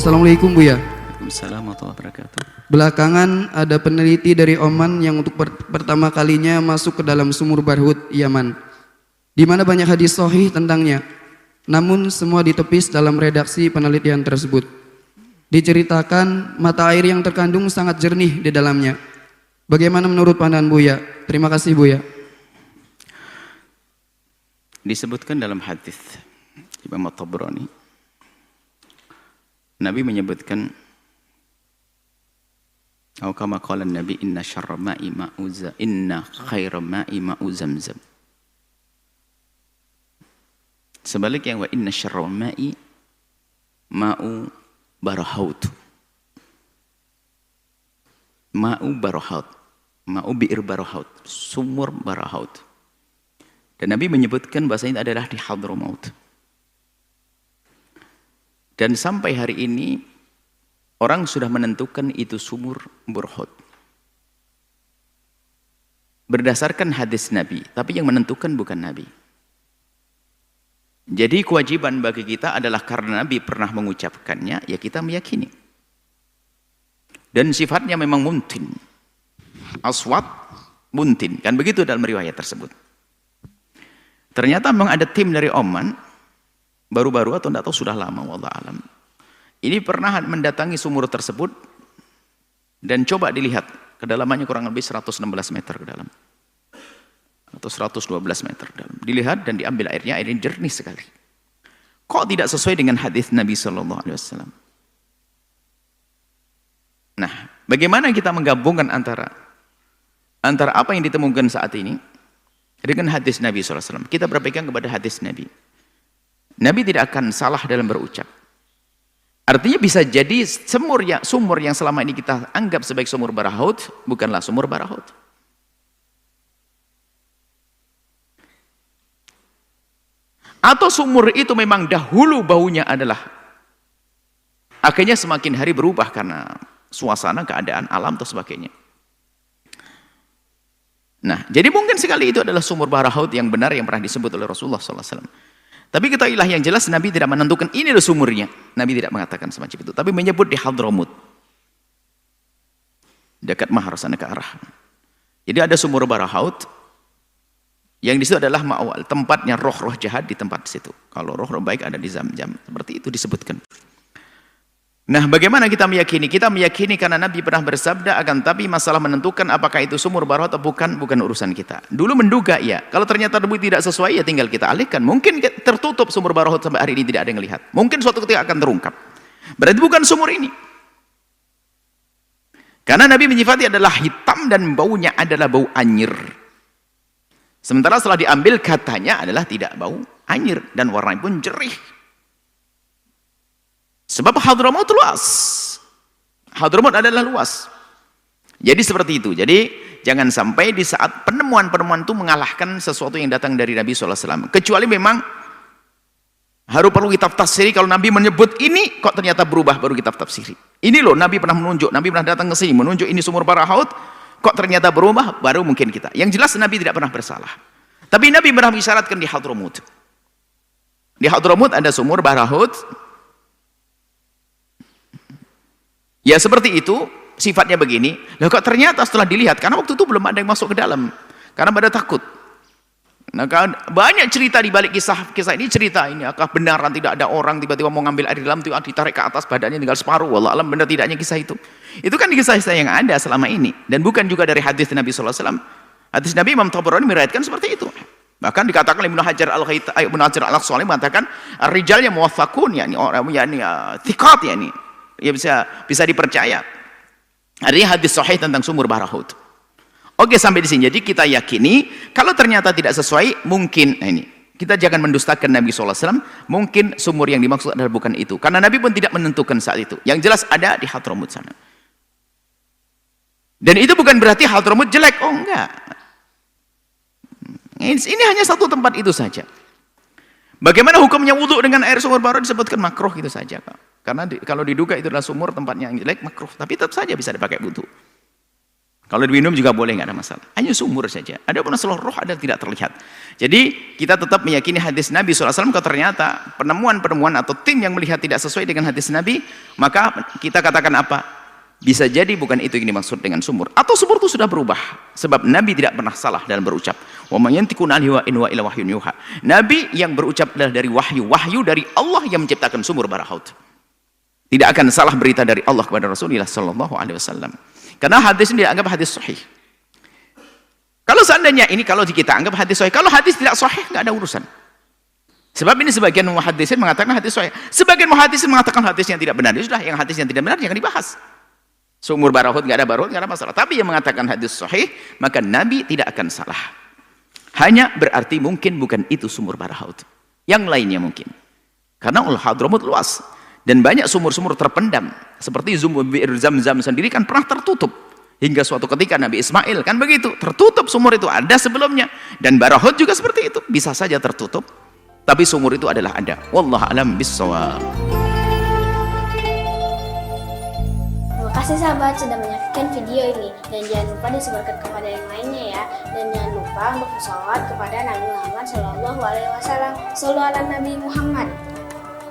Assalamualaikum Buya. Waalaikumsalam warahmatullahi wabarakatuh. Belakangan ada peneliti dari Oman yang untuk pertama kalinya masuk ke dalam sumur Barhut, Yaman, di mana banyak hadis sahih tentangnya. Namun semua ditepis dalam redaksi penelitian tersebut. Diceritakan mata air yang terkandung sangat jernih di dalamnya. Bagaimana menurut pandangan Buya? Terima kasih Buya. Disebutkan dalam hadis Imam At-Tabrani, Nabi menyebutkan, atau kama qala Nabi, inna syarra ma'i ma'uza, inna khaira ma'i ma'u zamzam. Sebaliknya, wa inna syarra ma'i ma'u barahaut. Ma'u barahaut, ma'u bi'ir barahaut, sumur barahaut. Dan Nabi menyebutkan bahasanya adalah di Hadramaut. Dan sampai hari ini orang sudah menentukan itu sumur Barhut berdasarkan hadis Nabi, tapi yang menentukan bukan Nabi. Jadi kewajiban bagi kita adalah karena Nabi pernah mengucapkannya, ya kita meyakini. Dan sifatnya memang muntin, aswat muntin, kan begitu dalam riwayat tersebut. Ternyata memang ada tim dari Oman, baru-baru atau tidak tahu sudah lama, wallahu alam, ini pernah mendatangi sumur tersebut dan coba dilihat kedalamannya kurang lebih 116 meter ke dalam atau 112 meter ke dalam. Dilihat dan diambil airnya, airnya jernih sekali. Kok tidak sesuai dengan hadis Nabi SAW? Nah, bagaimana kita menggabungkan antara apa yang ditemukan saat ini dengan hadis Nabi SAW? Kita berpegang kepada hadis Nabi. Nabi tidak akan salah dalam berucap. Artinya bisa jadi sumur yang selama ini kita anggap sebagai sumur Barhut bukanlah sumur Barhut. Atau sumur itu memang dahulu baunya adalah, akhirnya semakin hari berubah karena suasana, keadaan alam atau sebagainya. Nah, jadi mungkin sekali itu adalah sumur Barhut yang benar yang pernah disebut oleh Rasulullah SAW. Tapi ketahuilah yang jelas Nabi tidak menentukan ini adalah sumurnya. Nabi tidak mengatakan semacam itu. Tapi menyebut di Hadramut, dekat Mahar sana ke arah. Jadi ada sumur Barhut yang di situ adalah ma'wal, tempatnya roh-roh jahat di tempat situ. Kalau roh-roh baik ada di Zamzam. Seperti itu disebutkan. Nah, bagaimana kita meyakini? Kita meyakini karena Nabi pernah bersabda, akan tapi masalah menentukan apakah itu sumur Barhut atau bukan urusan kita. Dulu menduga ya, kalau ternyata terbukti tidak sesuai ya tinggal kita alihkan. Mungkin tertutup sumur Barhut sampai hari ini tidak ada yang lihat. Mungkin suatu ketika akan terungkap. Berarti bukan sumur ini. Karena Nabi menyifati adalah hitam dan baunya adalah bau anyir. Sementara setelah diambil katanya adalah tidak bau anyir dan warnanya pun jernih. Sebab Hadramut luas. Hadramut adalah luas. Jadi seperti itu. Jadi jangan sampai di saat penemuan-penemuan itu mengalahkan sesuatu yang datang dari Nabi SAW. Kecuali memang harus perlu kita tafsiri. Kalau Nabi menyebut ini kok ternyata berubah, baru kita tafsiri. Ini loh Nabi pernah menunjuk, Nabi pernah datang ke sini menunjuk ini sumur Barhut, kok ternyata berubah, baru mungkin kita. Yang jelas Nabi tidak pernah bersalah. Tapi Nabi pernah mengisyaratkan di Hadramut. Di Hadramut ada sumur Barhut. Ya seperti itu, sifatnya begini. Loh kok ternyata setelah dilihat, karena waktu itu belum ada yang masuk ke dalam. Karena pada takut. Nah, banyak cerita di balik kisah ini, cerita ini. Apakah benaran tidak ada orang tiba-tiba mau ngambil air di dalam, ditarik ke atas, badannya tinggal separuh. Wallah alam, benar tidaknya kisah itu. Itu kan kisah-kisah yang ada selama ini. Dan bukan juga dari hadis Nabi SAW. Hadis Nabi Imam Tabrani meriwayatkan seperti itu. Bahkan dikatakan Ibnu Hajar Al-Asqalani mengatakan, rijalnya muwaffaqun, yani orang thiqat, yani ya bisa dipercaya. Artinya hadis sahih tentang sumur Barhut. Oke, sampai di sini. Jadi kita yakini kalau ternyata tidak sesuai, mungkin ini kita jangan mendustakan Nabi SAW. Mungkin sumur yang dimaksud adalah bukan itu. Karena Nabi pun tidak menentukan saat itu. Yang jelas ada di Hadramut sana. Dan itu bukan berarti Hadramut jelek. Oh enggak. Ini hanya satu tempat itu saja. Bagaimana hukumnya wudhu dengan air sumur Barhut? Disebutkan makruh itu saja, Pak. Karena kalau diduga itu adalah sumur tempatnya yang jelek, makruh. Tapi tetap saja bisa dipakai wudhu. Kalau diminum juga boleh, nggak ada masalah. Hanya sumur saja. Ada pun masalah roh ada tidak terlihat. Jadi kita tetap meyakini hadis Nabi SAW. Kalau ternyata penemuan-penemuan atau tim yang melihat tidak sesuai dengan hadis Nabi, maka kita katakan apa? Bisa jadi bukan itu yang dimaksud dengan sumur. Atau sumur itu sudah berubah. Sebab Nabi tidak pernah salah dalam berucap. Wa may yantiqu 'anil hawa in huwa illa wahyun yuha. Nabi yang berucap adalah dari wahyu. Wahyu dari Allah yang menciptakan sumur Barahaut. Tidak akan salah berita dari Allah kepada Rasulullah SAW. Karena hadis ini dianggap hadis sahih. Kalau seandainya ini kalau kita anggap hadis sahih, kalau hadis tidak sahih nggak ada urusan. Sebab ini sebagian muhaddisin mengatakan hadis sahih, sebagian muhaddisin mengatakan hadis yang tidak benar. Ya sudah, yang hadis yang tidak benar jangan dibahas. Sumur Barahaut nggak ada Barahaut nggak ada masalah. Tapi yang mengatakan hadis sahih, maka Nabi tidak akan salah. Hanya berarti mungkin bukan itu sumur Barahaut. Yang lainnya mungkin. Karena Al-Hadramut luas. Dan banyak sumur-sumur terpendam. Seperti Zam-Zam sendiri kan pernah tertutup. Hingga suatu ketika Nabi Ismail kan begitu. Tertutup sumur itu. Ada sebelumnya. Dan Barahaut juga seperti itu. Bisa saja tertutup. Tapi sumur itu adalah ada. Wallahu a'lam bishawab. Terima kasih sahabat sudah menyaksikan video ini. Dan jangan lupa disebarkan kepada yang lainnya ya. Dan jangan lupa untuk bersolawat kepada Nabi Muhammad SAW. Sallu ala Nabi Muhammad.